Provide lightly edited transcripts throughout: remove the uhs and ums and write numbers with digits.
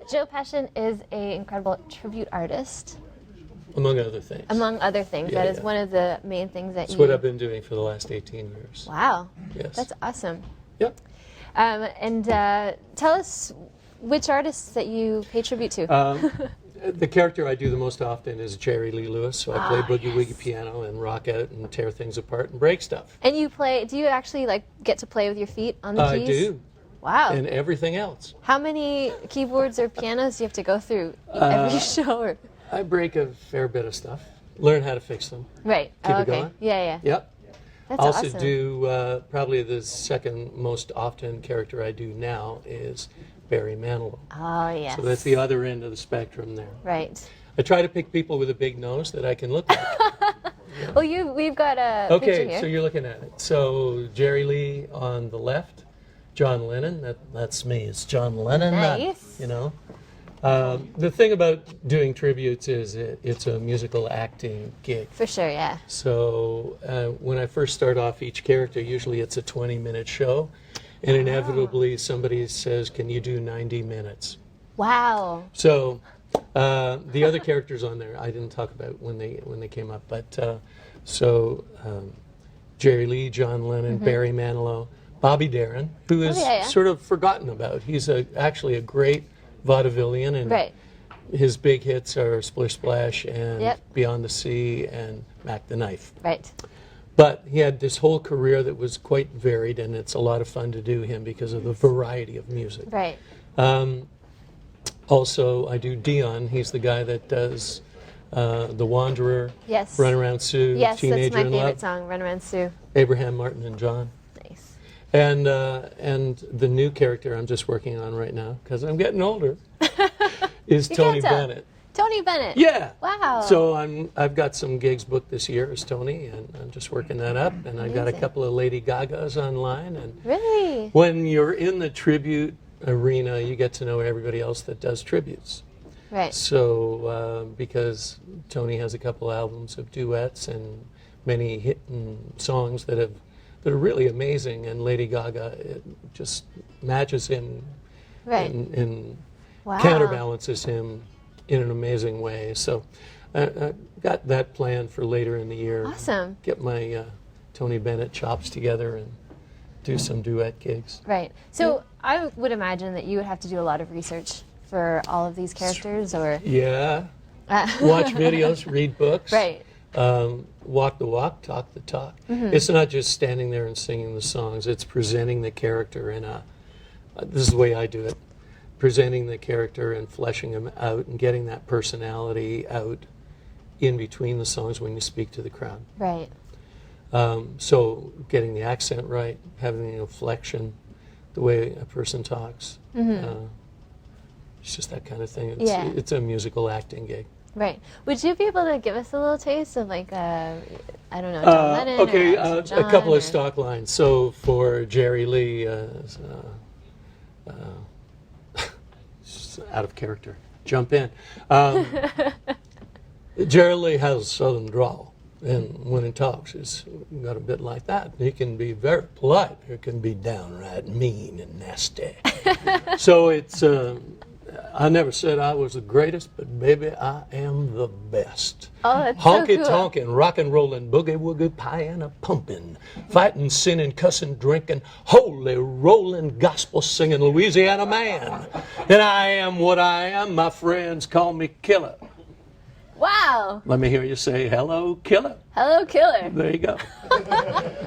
Joe Passion is an incredible tribute artist. Among other things. Among other things. Yeah, that is one of the main things that That's what I've been doing for the last 18 years. Wow. Yes. That's awesome. Yep. And tell us which artists that you pay tribute to. The character I do the most often is Jerry Lee Lewis, so I play boogie-woogie piano and rock out and tear things apart and break stuff. And you play, do you actually get to play with your feet on the keys? I do. Wow. And everything else. How many keyboards or pianos do you have to go through every show? Or? I break a fair bit of stuff. Learn how to fix them. Right. Keep it okay. going. Yeah. Yep. That's I also awesome. do, probably the second most often character I do now is Barry Manilow. Oh, yes. So that's the other end of the spectrum there. Right. I try to pick people with a big nose that I can look like. Well, we've got a picture here. So you're looking at it. So Jerry Lee on the left, John Lennon, that's me. It's John Lennon. Nice. You know. The thing about doing tributes is it's a musical acting gig. For sure, yeah. So when I first start off each character, usually it's a 20-minute show, and inevitably somebody says, "Can you do 90 minutes?" Wow. So the other characters on there I didn't talk about when they came up, but Jerry Lee, John Lennon, Barry Manilow, Bobby Darin, who is sort of forgotten about. He's actually a great vaudevillian, and his big hits are Splish Splash and Beyond the Sea and Mac the Knife. Right. But he had this whole career that was quite varied, and it's a lot of fun to do him because of the variety of music. Right. Also, I do Dion. He's the guy that does The Wanderer, Yes. Run Around Sue, Yes, Teenager that's my in favorite Love, song, Run Around Sue. Abraham, Martin, and John. Nice. And the new character I'm just working on right now, because I'm getting older, is Tony Bennett. Tony Bennett. Yeah. Wow. So I've got some gigs booked this year as Tony, and I'm just working that up. And I've got a couple of Lady Gagas online. And really? when you're in the tribute arena, you get to know everybody else that does tributes. Right. So because Tony has a couple albums of duets and many hit songs that are really amazing, and Lady Gaga just matches him and counterbalances him in an amazing way. So I got that planned for later in the year. Awesome. Get my Tony Bennett chops together and do some duet gigs. Right. So I would imagine that you would have to do a lot of research for all of these characters, or... Yeah. Watch videos, read books. Right. Walk the walk, talk the talk. It's not just standing there and singing the songs. It's presenting the character in a... this is the way I do it. Presenting the character and fleshing him out and getting that personality out in between the songs when you speak to the crowd. Right. So getting the accent right, having the inflection, the way a person talks. It's just that kind of thing. It's a musical acting gig. Right. Would you be able to give us a little taste of I don't know, John Lennon? Okay, or John, a couple of stock lines. So for Jerry Lee, out of character. Jump in. Jerry Lee has a southern drawl, and when he talks, it's got a bit like that. He can be very polite. He can be downright mean and nasty. So it's, I never said I was the greatest, but baby, I am the best. Oh, that's Honky so cool. tonkin', rock and rollin', boogie woogie, pie and a pumpin', fightin', sinning, cussin', drinkin', holy rollin', gospel singing Louisiana man. And I am what I am. My friends call me Killer. Wow. Let me hear you say, hello, Killer. Hello, Killer. There you go.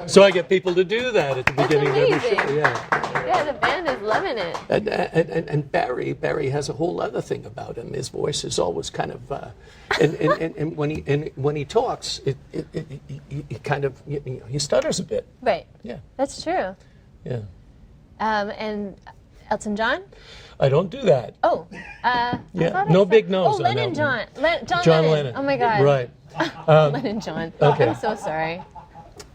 So I get people to do that at the beginning of every show. Yeah, the band is loving it. And Barry has a whole other thing about him. His voice is always kind of, and when he talks, he kind of he stutters a bit. Right. Yeah. That's true. Yeah. And Elton John? I don't do that. Oh. Yeah. No big nose. Oh, Lennon John. John Lennon. Oh my God. Right. Lennon John. Okay. I'm so sorry.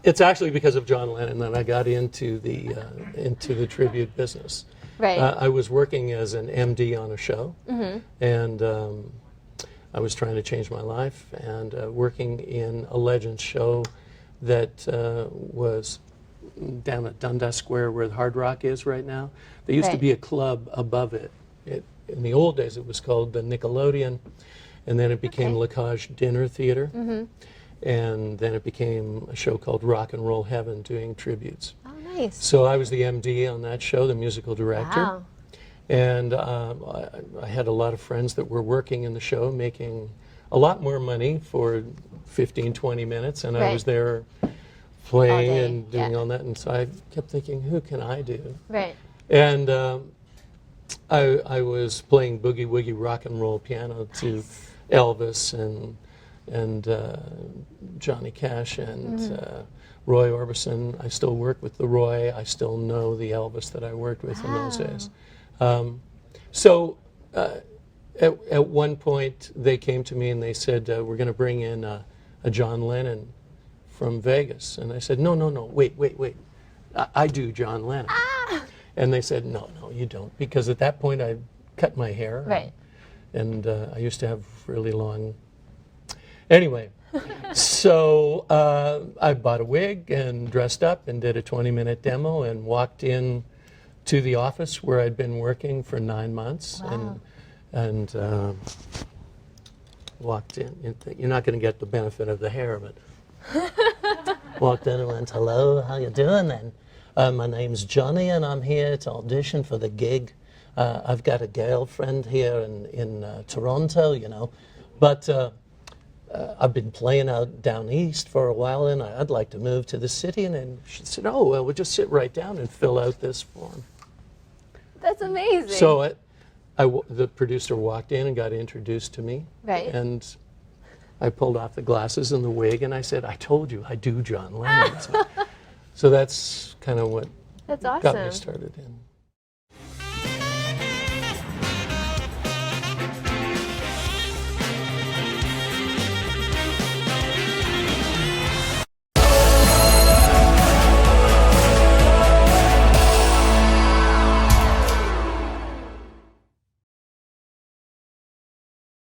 It's actually because of John Lennon that I got into the tribute business. Right. I was working as an MD on a show, and I was trying to change my life, and working in a Legends show that was down at Dundas Square where the Hard Rock is right now. There used to be a club above it in the old days, it was called the Nickelodeon, and then it became Okay. Lacage Dinner Theater, and then it became a show called Rock and Roll Heaven, doing tributes. Oh, nice. So I was the MD on that show, the musical director. Wow. And I had a lot of friends that were working in the show, making a lot more money for 15, 20 minutes, and I Right. was there playing day, and doing yeah. all that, and so I kept thinking, who can I do? Right. And I was playing boogie woogie rock and roll piano to Elvis and Johnny Cash and Roy Orbison. I still work with the Roy. I still know the Elvis that I worked with in those days. So at one point they came to me and they said, we're going to bring in a John Lennon from Vegas. And I said, no, wait. I do John Lennon. And they said, no, you don't. Because at that point I cut my hair. Right. And I used to have really long... Anyway, so I bought a wig and dressed up and did a 20-minute demo and walked in to the office where I'd been working for 9 months. Wow. And walked in. You're not going to get the benefit of the hair, but walked in and went, hello, how you doing then? My name's Johnny and I'm here to audition for the gig. I've got a girlfriend here in Toronto, you know, but I've been playing out down east for a while and I'd like to move to the city. And then she said, oh, well, we'll just sit right down and fill out this form. That's amazing. So the producer walked in and got introduced to me. Right. And I pulled off the glasses and the wig and I said, I told you, I do John Lennon. So that's kind of what That's got me awesome. started in.